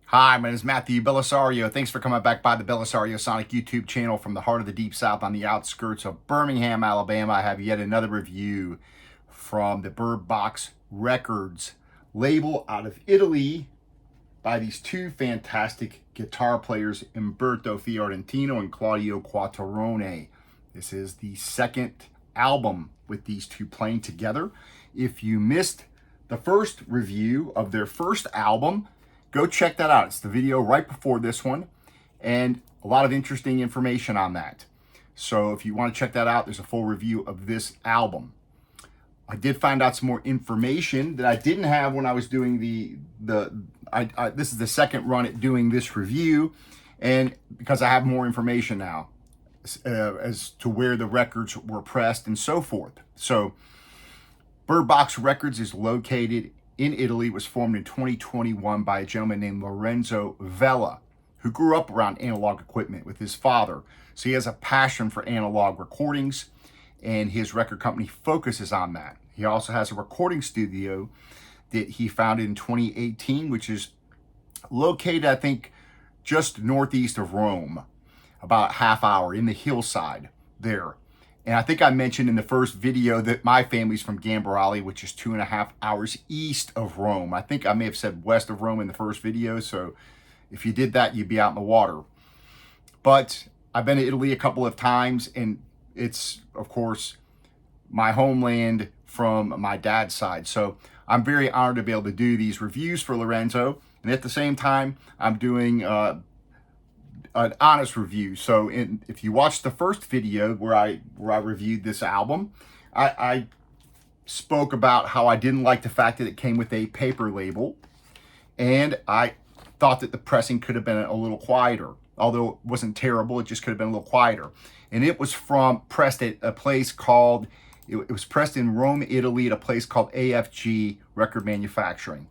Hi, my name is Matthew Bellisario. Thanks for coming back by the BellisarioSonic YouTube channel from the heart of the Deep South on the outskirts of Birmingham, Alabama. I have yet another review from the Birdbox Records label out of Italy by these two fantastic guitar players, Umberto Fiorentino and Claudio Quartarone. This is the second album with these two playing together. If you missed the first review of their first album, go check that out. It's the video right before this one, and a lot of interesting information on that. So if you want to check that out, there's a full review of this album. I did find out some more information that I didn't have when I was doing this is the second run at doing this review, and because I have more information now as to where the records were pressed and so forth. So Birdbox Records is located in Italy, was formed in 2021 by a gentleman named Lorenzo Vella, who grew up around analog equipment with his father. So he has a passion for analog recordings, and his record company focuses on that. He also has a recording studio that he founded in 2018, which is located, I think, just northeast of Rome, about half hour in the hillside there. And I think I mentioned in the first video that my family's from Gambarelli, which is 2.5 hours east of Rome. I think I may have said west of Rome in the first video, so if you did that, you'd be out in the water. But I've been to Italy a couple of times, and it's, of course, my homeland from my dad's side. So I'm very honored to be able to do these reviews for Lorenzo, and at the same time, I'm doing an honest review. So if you watched the first video where I reviewed this album, I spoke about how I didn't like the fact that it came with a paper label, and I thought that the pressing could have been a little quieter. Although it wasn't terrible, it just could have been a little quieter. And it was pressed at a place called, it was pressed in Rome, Italy, at a place called AFG Record Manufacturing.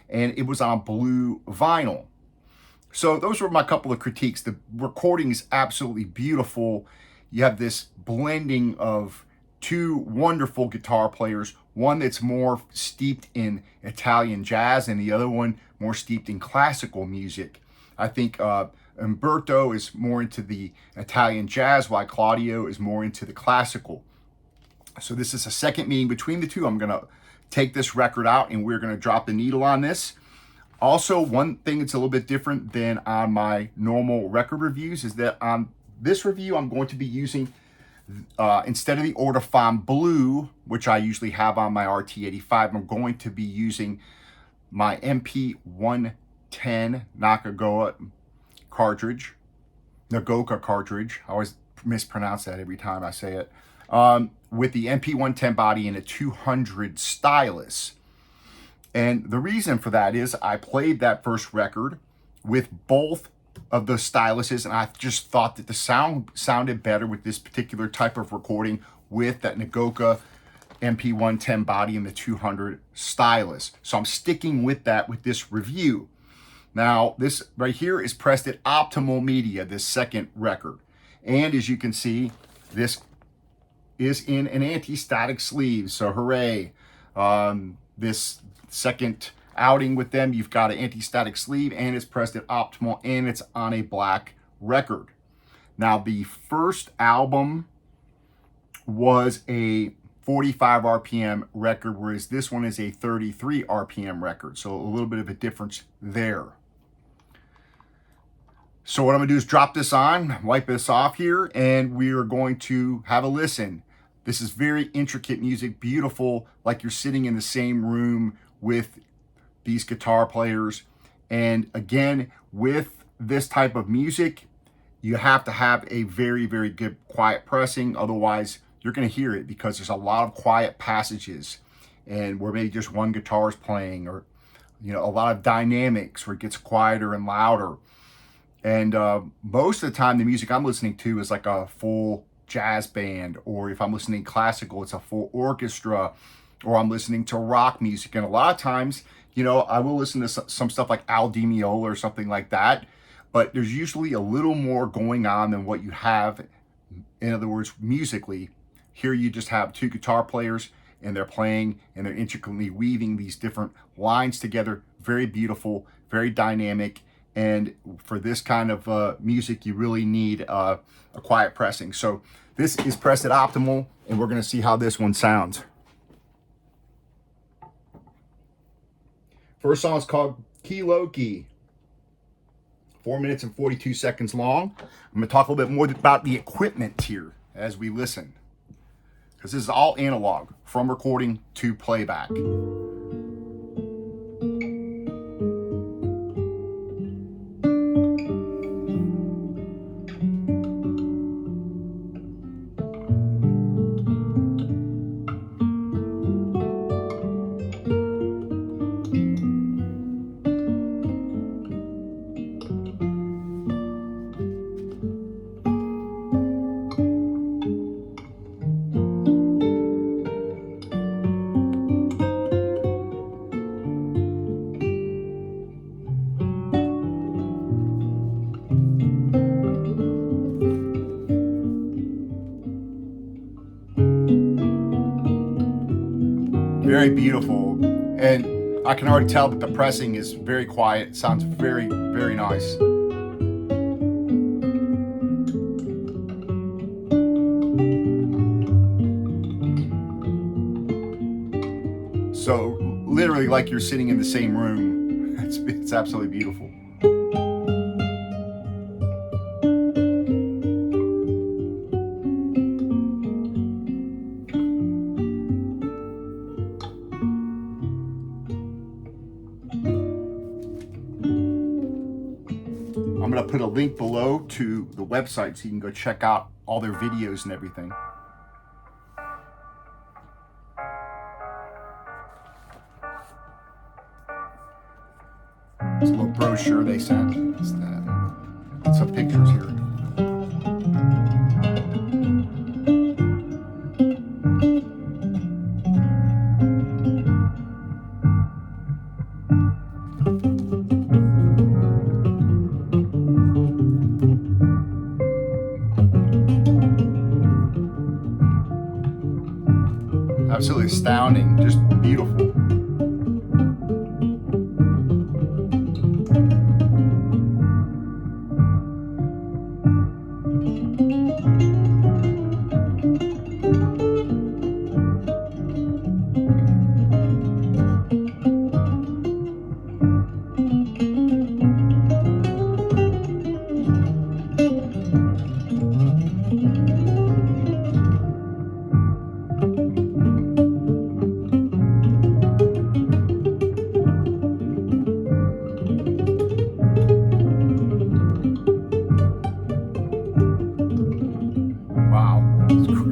And it was on blue vinyl. So those were my couple of critiques. The recording is absolutely beautiful. You have this blending of two wonderful guitar players, one that's more steeped in Italian jazz and the other one more steeped in classical music. I think Umberto is more into the Italian jazz, while Claudio is more into the classical. So this is a second meeting between the two. I'm gonna take this record out and we're gonna drop the needle on this. Also, one thing that's a little bit different than on my normal record reviews is that on this review, I'm going to be using, instead of the Ortofon Blue, which I usually have on my RT85, I'm going to be using my MP110 Nakagoa cartridge, Nagoka cartridge. I always mispronounce that every time I say it, with the MP110 body and a 200 stylus. And the reason for that is I played that first record with both of the styluses, and I just thought that the sound sounded better with this particular type of recording with that Nagoka MP110 body and the 200 stylus. So I'm sticking with that with this review. Now, this right here is pressed at optimal media, this second record. And as you can see, this is in an anti-static sleeve, so hooray. This second outing with them, you've got an anti-static sleeve, and it's pressed at optimal, and it's on a black record. Now, the first album was a 45 RPM record, whereas this one is a 33 RPM record, so a little bit of a difference there. So what I'm gonna do is drop this on, wipe this off here, and we are going to have a listen. This is very intricate music, beautiful, like you're sitting in the same room with these guitar players. And again, with this type of music, you have to have a very, very good quiet pressing. Otherwise, you're gonna hear it because there's a lot of quiet passages and where maybe just one guitar is playing, or a lot of dynamics where it gets quieter and louder. And most of the time, the music I'm listening to is like a full jazz band, or if I'm listening classical, it's a full orchestra, or I'm listening to rock music. And a lot of times, I will listen to some stuff like Al Di Meola or something like that, but there's usually a little more going on than what you have. In other words, musically, here you just have two guitar players and they're playing and they're intricately weaving these different lines together. Very beautiful, very dynamic, And for this kind of music, you really need a quiet pressing. So this is pressed at optimal, and we're gonna see how this one sounds. First song is called Kilo Key. 4 minutes and 42 seconds long. I'm gonna talk a little bit more about the equipment here as we listen, because this is all analog from recording to playback. Very beautiful, and I can already tell that the pressing is very quiet. It sounds very, very nice. So literally like you're sitting in the same room. It's absolutely beautiful. I'm going to put a link below to the website so you can go check out all their videos and everything. It's a little brochure they sent. Some pictures here. Absolutely astounding, just beautiful.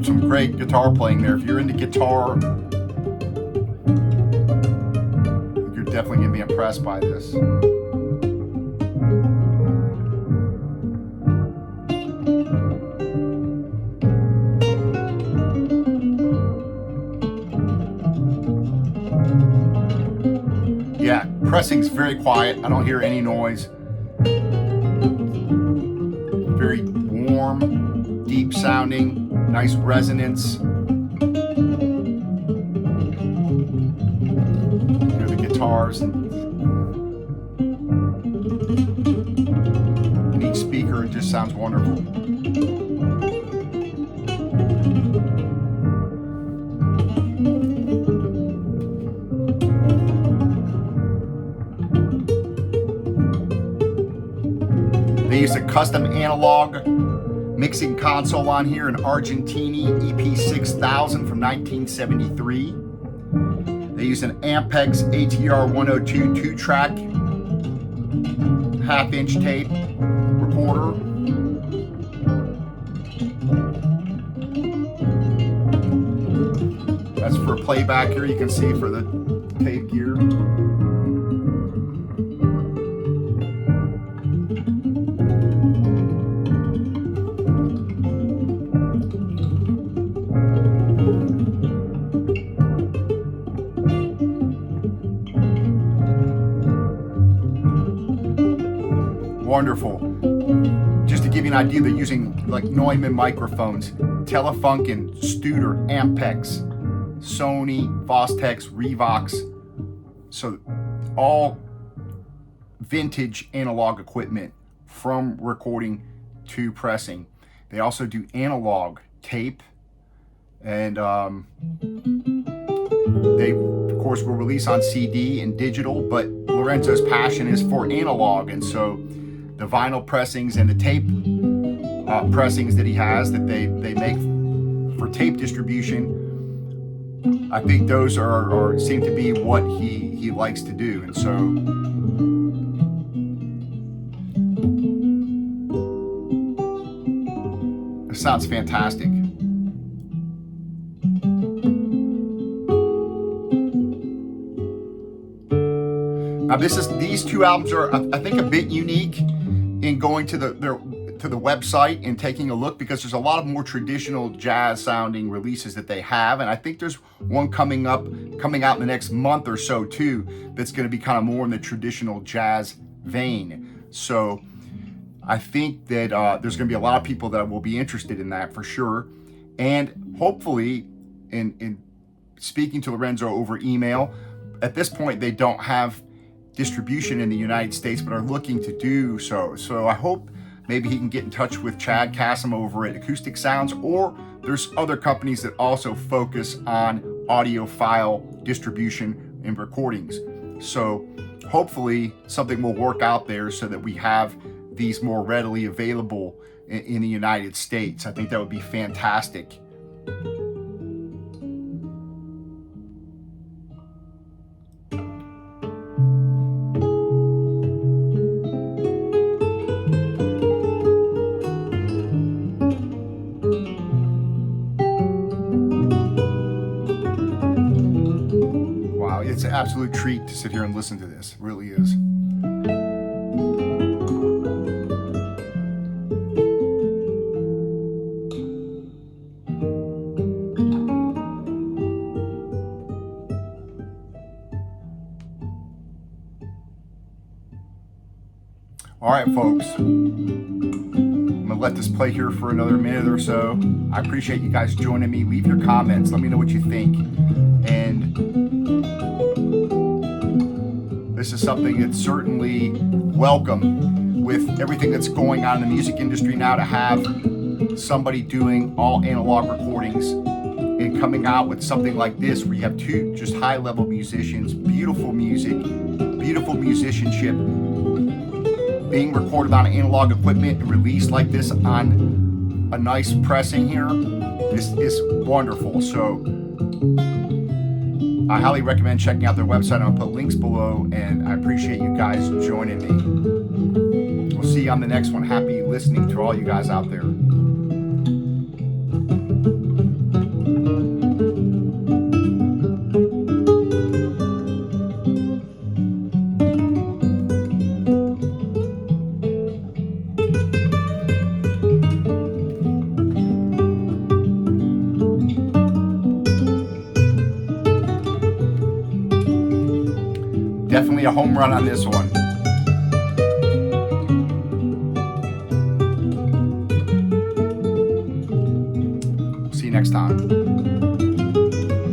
Some great guitar playing there. If you're into guitar, you're definitely going to be impressed by this. Yeah, pressing's very quiet. I don't hear any noise. Very warm, deep sounding. Nice resonance. Hear the guitars. And each speaker, it just sounds wonderful. They used a custom analog mixing console on here, an Argentini EP6000 from 1973. They use an Ampex ATR 102 2-track half-inch tape recorder. That's for playback here, you can see for the tape gear. Wonderful. Just to give you an idea, they're using like Neumann microphones, Telefunken, Studer, Ampex, Sony, Fostex, Revox. So all vintage analog equipment from recording to pressing. They also do analog tape, and they of course will release on CD and digital, but Lorenzo's passion is for analog, and so the vinyl pressings and the tape pressings that he has that they make for tape distribution, I think those are seem to be what he likes to do. And so it sounds fantastic. Now these two albums are, I think, a bit unique in going to the website and taking a look, because there's a lot of more traditional jazz sounding releases that they have, and I think there's one coming out in the next month or so too, that's going to be kind of more in the traditional jazz vein. So I think that there's going to be a lot of people that will be interested in that for sure. And hopefully, in speaking to Lorenzo over email, at this point they don't have distribution in the United States, but are looking to do so. So I hope maybe he can get in touch with Chad Kassem over at Acoustic Sounds, or there's other companies that also focus on audiophile distribution and recordings. So hopefully something will work out there so that we have these more readily available in the United States. I think that would be fantastic. It's an absolute treat to sit here and listen to this. It really is. All right, folks. I'm gonna let this play here for another minute or so. I appreciate you guys joining me. Leave your comments. Let me know what you think. And this is something that's certainly welcome with everything that's going on in the music industry now, to have somebody doing all analog recordings and coming out with something like this, where you have two just high-level musicians, beautiful music, beautiful musicianship, being recorded on analog equipment and released like this on a nice pressing here. This is wonderful. So I highly recommend checking out their website. I'll put links below, and I appreciate you guys joining me. We'll see you on the next one. Happy listening to all you guys out there. Definitely a home run on this one. See you next time.